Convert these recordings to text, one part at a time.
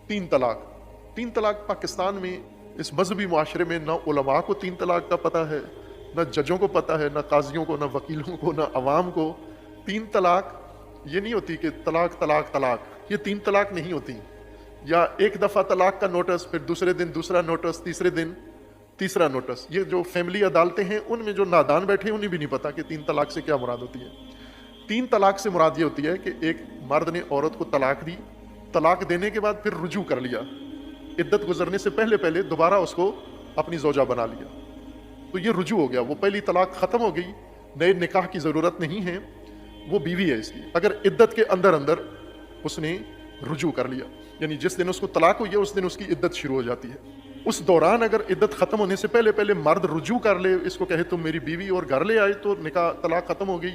तीन तलाक पाकिस्तान में इस मजहबी मुआशरे में न उलमा को तीन तलाक का पता है, न जजों को पता है, न काजियों को, न वकीलों को, न अवाम को। तीन तलाक ये नहीं होती कि तलाक तलाक तलाक, ये तीन तलाक नहीं होती। या एक दफ़ा तलाक का नोटिस, फिर दूसरे दिन दूसरा नोटिस, तीसरे दिन तीसरा नोटिस। ये जो फैमिली अदालतें हैं उनमें जो नादान बैठे हैं उन्हें भी नहीं पता कि तीन तलाक से क्या मुराद होती है। तीन तलाक से मुराद ये होती है कि एक मर्द ने औरत को तलाक दी, तलाक देने के बाद फिर रुजू कर लिया, इद्दत गुजरने से पहले पहले दोबारा उसको अपनी ज़ौजा बना लिया, तो ये रुजू हो गया। वो पहली तलाक ख़त्म हो गई, नए निकाह की ज़रूरत नहीं है, वो बीवी है इसकी। अगर इद्दत के अंदर अंदर उसने रुजू कर लिया, यानी जिस दिन उसको तलाक हुई है उस दिन उसकी इद्दत शुरू हो जाती है। उस दौरान अगर इद्दत ख़त्म होने से पहले पहले मर्द रुजू कर ले, इसको कहे तुम मेरी बीवी, और घर ले आए, तो निकाह तलाक ख़त्म हो गई,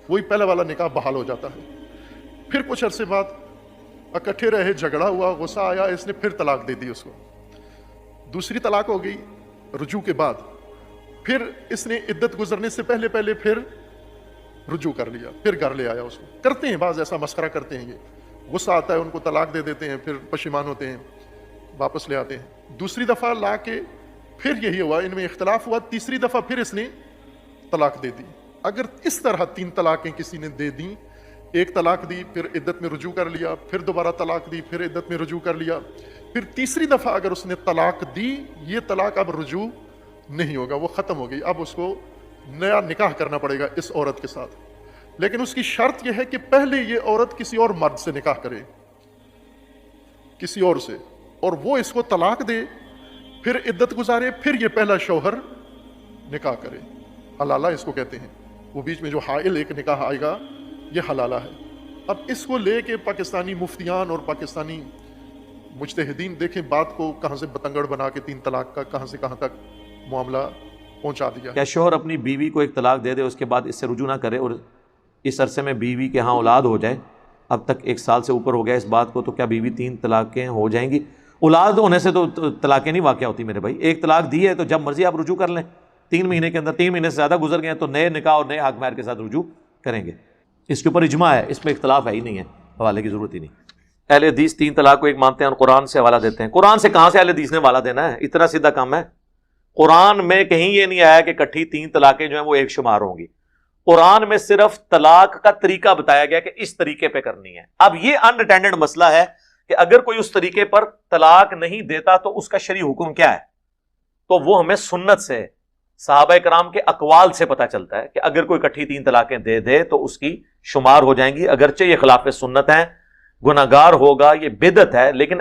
वही पहले वाला निकाह बहाल हो जाता है। फिर कुछ अरसे बाद इकट्ठे रहे, झगड़ा हुआ, गुस्सा आया, इसने फिर तलाक दे दी उसको, दूसरी तलाक हो गई रुजू के बाद। फिर इसने इद्दत गुजरने से पहले पहले फिर रुजू कर लिया, फिर घर ले आया उसको। करते हैं बाज ऐसा मस्करा करते हैं, ये गुस्सा आता है उनको तलाक दे देते हैं, फिर पशेमान होते हैं, वापस ले आते हैं। दूसरी दफ़ा ला के फिर यही हुआ, इनमें इख्तलाफ हुआ, तीसरी दफ़ा फिर इसने तलाक दे दी। अगर इस तरह तीन तलाक़ें किसी ने दे दी, एक तलाक दी, फिर इद्दत में रुजू कर लिया, फिर दोबारा तलाक दी, फिर इद्दत में रुजू कर लिया, फिर तीसरी दफ़ा अगर उसने तलाक दी, ये तलाक अब रुजू नहीं होगा, वो ख़त्म हो गई। अब उसको नया निकाह करना पड़ेगा इस औरत के साथ, लेकिन उसकी शर्त यह है कि पहले ये औरत किसी और मर्द से निकाह करे, किसी और से, और वो इसको तलाक दे, फिर इद्दत गुजारे, फिर ये पहला शौहर निकाह करे। हलाला इसको कहते हैं। वो बीच में जो हाइल एक निकाह आएगा, ये हलाला है। अब इसको लेके पाकिस्तानी मुफ्तियान और पाकिस्तानी मुज्तहिदीन देखें बात को कहाँ से बतंगड़ बना के तीन तलाक का कहाँ से कहाँ तक मामला पहुँचा दिया। क्या शौहर अपनी बीवी को एक तलाक दे दे, उसके बाद इससे रुजू ना करे, और इस अरसे में बीवी के यहाँ औलाद हो जाए, अब तक 1 साल से ऊपर हो गया इस बात को, तो क्या बीवी 3 तलाक़ें हो जाएंगी? औलाद होने से तो तलाक़ें नहीं वाक़या होती मेरे भाई। एक तलाक दी है तो जब मर्जी आप रुजू कर लें, 3 महीने के अंदर, 3 महीने से ज़्यादा गुजर गए तो नए निकाह और नए हक महर के साथ रुजू करेंगे। इसके ऊपर इजमा है, इसमें इख्तलाफ है ही नहीं है, हवाले की ज़रूरत ही नहीं। अहले हदीस 3 तलाक को एक मानते हैं और कुरान से हवाला देते हैं। कुरान से कहाँ से अहले हदीस ने हवाला देना है? इतना सीधा काम है। कुरान में कहीं ये नहीं आया कि इकट्ठी 3 तलाक़ें जो हैं वो एक शुमार होंगी। कुरान में सिर्फ तलाक का तरीका बताया गया कि इस तरीके पे करनी है। अब ये अनअटेंडेड मसला है कि अगर कोई उस तरीके पर तलाक नहीं देता तो उसका शरई हुक्म क्या है, तो वो हमें सुन्नत से, सहाबा कराम के अकवाल से पता चलता है कि अगर कोई इकट्ठी 3 तलाकें दे दे तो उसकी शुमार हो जाएंगी। अगरचे ये खिलाफ सुन्नत है, गुनाहगार होगा, ये बिदअत है, लेकिन